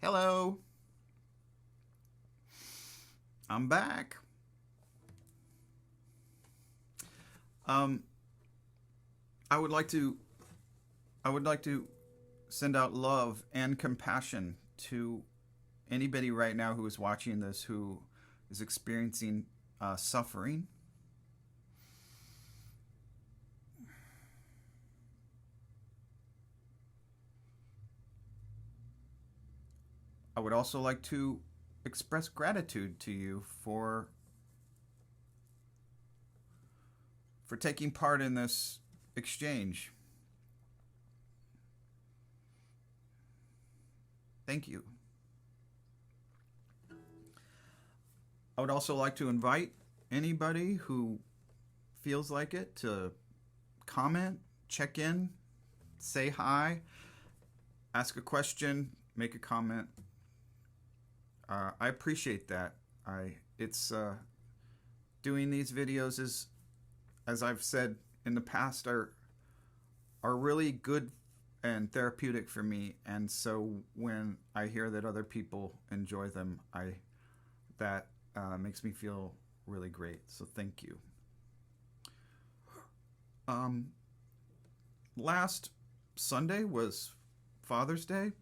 Hello, I'm back. Um, I would like to I would like to send out love and compassion to anybody right now who is watching this who is experiencing suffering. I would also like to express gratitude to you for taking part in this exchange. Thank you. I would also like to invite anybody who feels like it to comment, check in, say hi, ask a question, make a comment. I appreciate that. I it's Doing these videos is, as I've said in the past, are really good and therapeutic for me. And so when I hear that other people enjoy them, I that makes me feel really great. So thank you. Um, Last Sunday was Father's Day,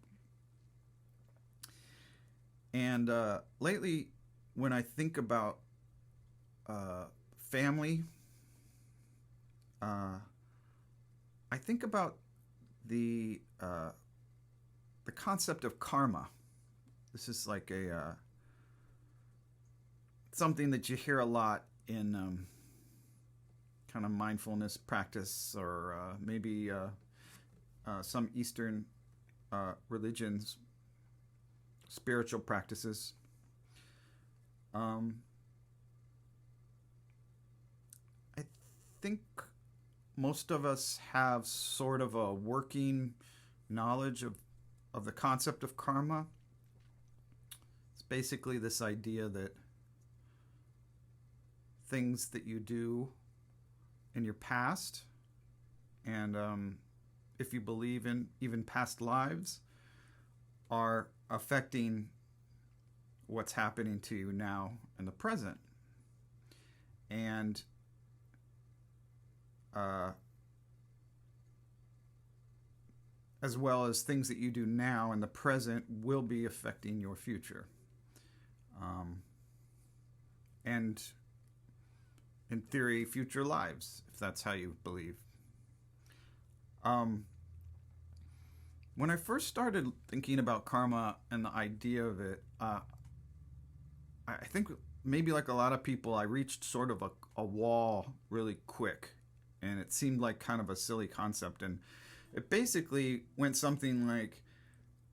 and lately, when I think about uh, family, uh, I think about the uh, the concept of karma. This is like a something that you hear a lot in kind of mindfulness practice, or maybe some Eastern religions, spiritual practices. Um, I think most of us have sort of a working knowledge of the concept of karma. It's basically this idea that things that you do in your past, and if you believe in even past lives, are affecting what's happening to you now in the present. And uh, as well as things that you do now in the present will be affecting your future. Um, and in theory, future lives, if that's how you believe. Um, when I first started thinking about karma and the idea of it, I think maybe like a lot of people, I reached sort of a wall really quick. And it seemed like kind of a silly concept. And it basically went something like,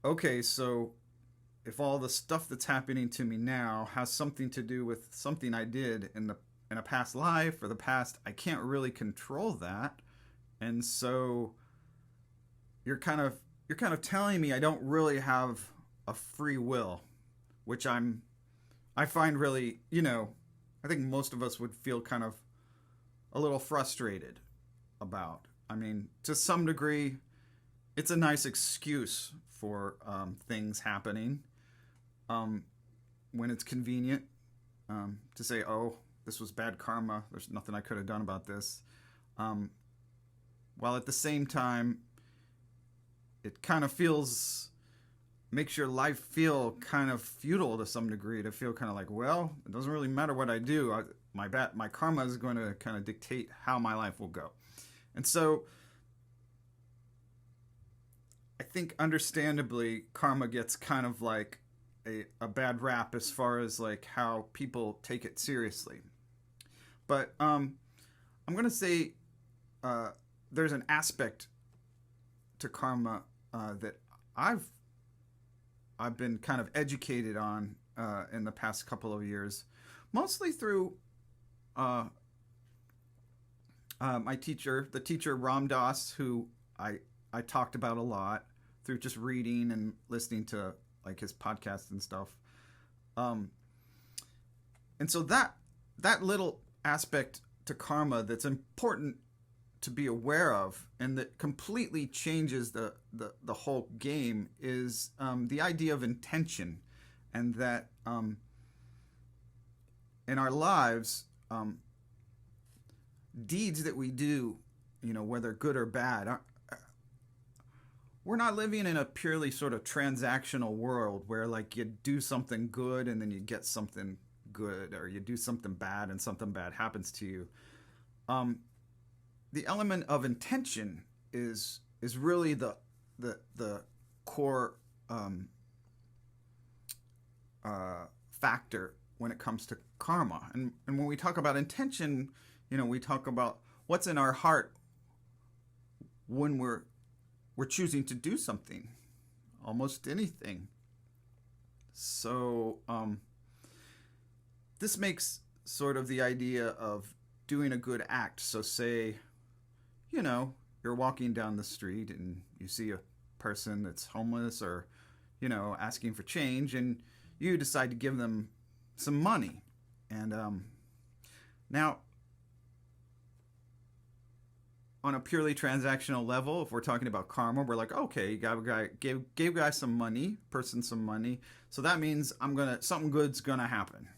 okay, so if all the stuff that's happening to me now has something to do with something I did in a past life or the past, I can't really control that. And so you're kind of telling me I don't really have a free will, which I find really, I think most of us would feel kind of a little frustrated about. I mean, to some degree, it's a nice excuse for things happening um, when it's convenient, to say, oh, this was bad karma. There's nothing I could have done about this. Um, while at the same time, it kind of makes your life feel kind of futile to some degree, to feel kind of like, well, it doesn't really matter what I do. My karma is going to kind of dictate how my life will go. And so I think understandably karma gets kind of like a bad rap as far as like how people take it seriously. But I'm going to say uh, there's an aspect to karma that I've I've been kind of educated on in the past couple of years, mostly through uh, my teacher, the teacher Ram Dass, who I talked about a lot through just reading and listening to like his podcasts and stuff. Um, and so that little aspect to karma that's important to be aware of, and that completely changes the whole game, is the idea of intention, and that in our lives, deeds that we do, whether good or bad, we're not living in a purely sort of transactional world where like you do something good and then you get something good, or you do something bad and something bad happens to you. The element of intention is really the core factor when it comes to karma. And when we talk about intention, we talk about what's in our heart when we're choosing to do something, almost anything. So this makes sort of the idea of doing a good act. So say, you're walking down the street and you see a person that's homeless or, asking for change, and you decide to give them some money. And now, on a purely transactional level, if we're talking about karma, we're like, okay, you got a guy, gave guy some money, person some money, so that means something good's gonna happen,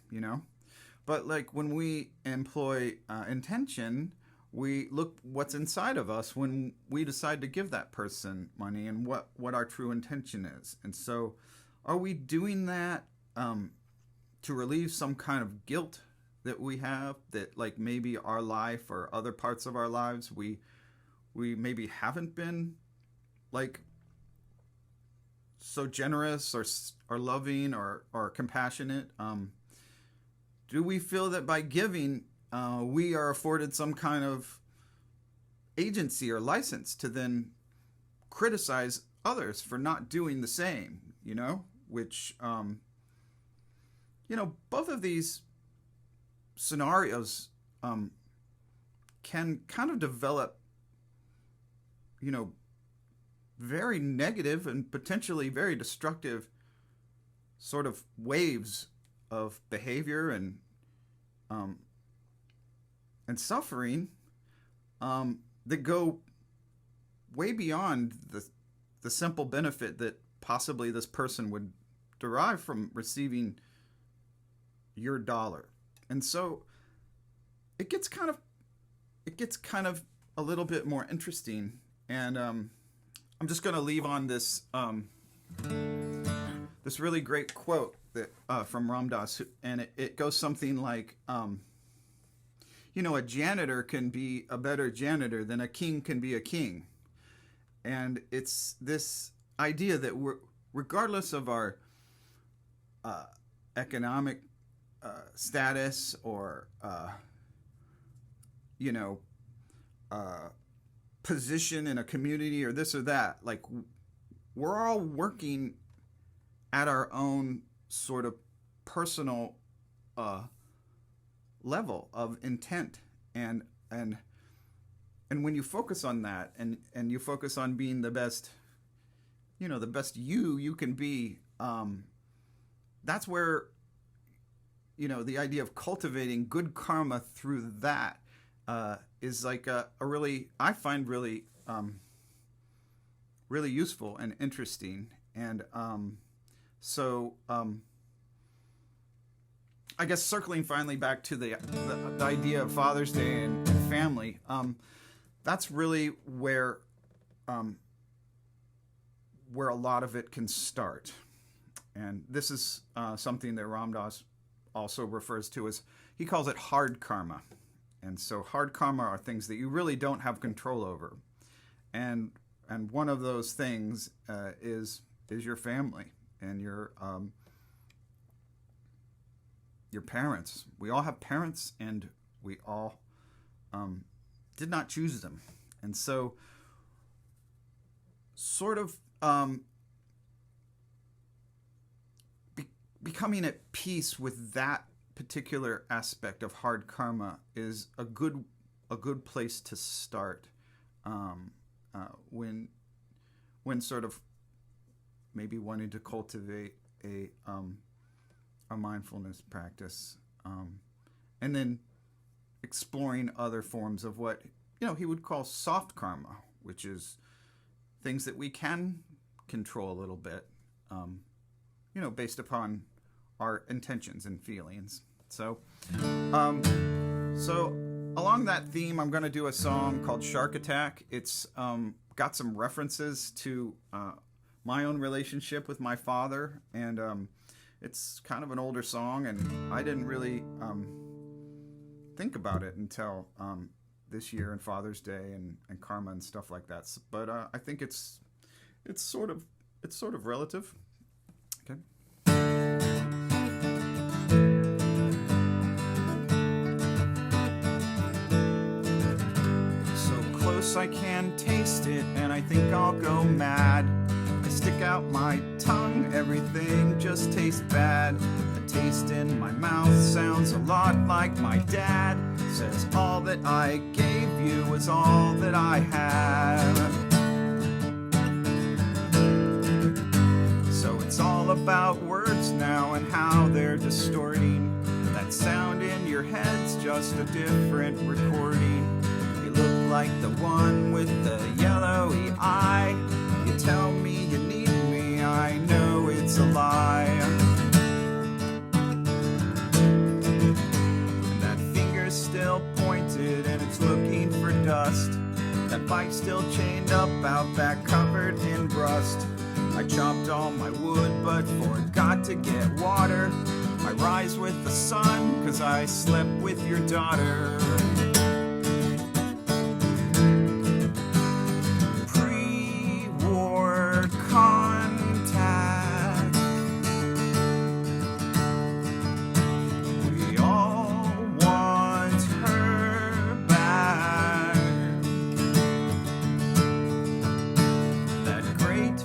But like when we employ intention, we look what's inside of us when we decide to give that person money, and what our true intention is. And so, are we doing that to relieve some kind of guilt that we have, that like maybe our life or other parts of our lives we maybe haven't been like so generous or loving or compassionate? Do we feel that by giving we are afforded some kind of agency or license to then criticize others for not doing the same, which both of these scenarios can kind of develop very negative and potentially very destructive sort of waves of behavior and suffering that go way beyond the simple benefit that possibly this person would derive from receiving your dollar. And so it gets kind of a little bit more interesting. And I'm just going to leave on this this really great quote that from Ram Dass, and it goes something like, a janitor can be a better janitor than a king can be a king. And it's this idea that regardless of our economic status or position in a community or this or that, like we're all working at our own sort of personal level of intent, and when you focus on that and you focus on being the best, the best you can be, that's where the idea of cultivating good karma through that is like a really, I find really really useful and interesting. And so I guess circling finally back to the idea of Father's Day and family, that's really where a lot of it can start. And this is something that Ram Dass also refers to as, he calls it hard karma. And so hard karma are things that you really don't have control over. And one of those things is your family and your parents. We all have parents, and we all did not choose them. And so sort of becoming at peace with that particular aspect of hard karma is a good place to start when sort of maybe wanting to cultivate a mindfulness practice, and then exploring other forms of what he would call soft karma, which is things that we can control a little bit, based upon our intentions and feelings. So, so along that theme, I'm going to do a song called Shark Attack. It's got some references to my own relationship with my father, and it's kind of an older song, and I didn't really think about it until this year and Father's Day and karma and stuff like that. But I think it's sort of relative. Okay. So close I can taste it, and I think I'll go mad. I stick out my tongue, everything just tastes bad. The taste in my mouth sounds a lot like my dad. Says all that I gave you was all that I have. So it's all about words now and how they're distorting. That sound in your head's just a different recording. You look like the one with the yellowy eye. You tell me you need me, I know it's a lie. And that finger's still pointed and it's looking for dust. That bike's still chained up out back covered in rust. I chopped all my wood but forgot to get water. I rise with the sun 'cause I slept with your daughter. Pre-war contact. We all want her back. That great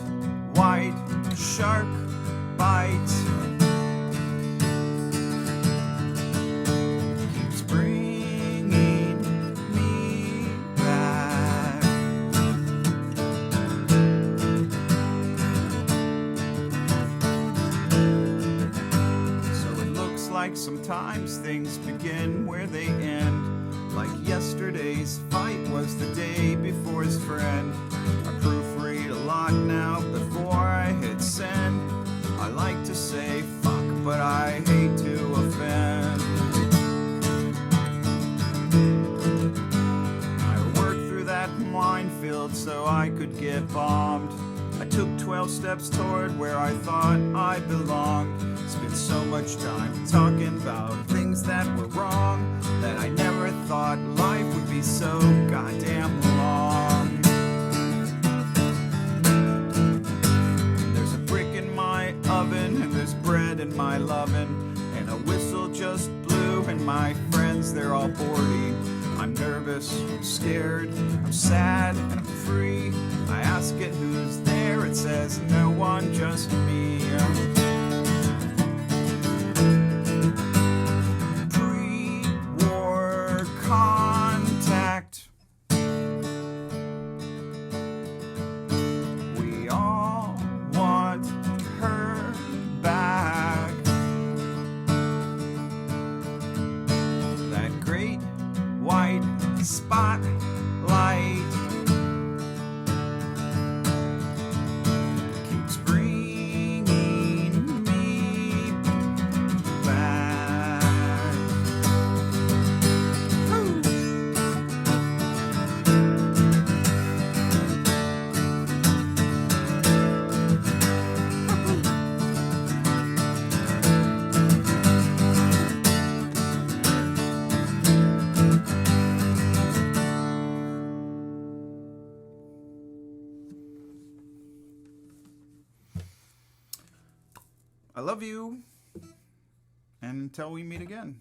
white shark bite keeps bringing me back. So it looks like sometimes things begin where they end. Like yesterday's fight was the day before his friend. I proofread a lot now before I hit send. I like to say fuck, but I hate to offend. I worked through that minefield so I could get bombed. I took 12 steps toward where I thought I belonged. Spent so much time talking about things that were wrong that I never thought life would be so goddamn long. There's a brick in my oven and there's bread in my lovin', and a whistle just blew and my friends, they're all boarding. I'm nervous, I'm scared, I'm sad, and I'm free. I ask it who's there, it says no one, just me. Pre-war contact. We all want her back. That great white spotlight keeps bringing me back. Woo. I love you, and until we meet again.